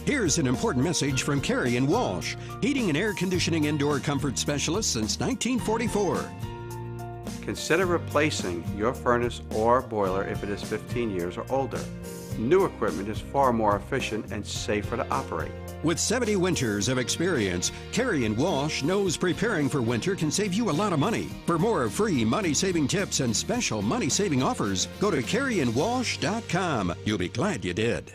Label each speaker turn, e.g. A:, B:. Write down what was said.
A: Here's an important message from Carey and Walsh, heating and air conditioning indoor comfort specialists since 1944.
B: Consider replacing your furnace or boiler if it is 15 years or older. New equipment is far more efficient and safer to operate.
A: With 70 winters of experience, Carey and Walsh knows preparing for winter can save you a lot of money. For more free money-saving tips and special money-saving offers, go to careyandwalsh.com. You'll be glad you did.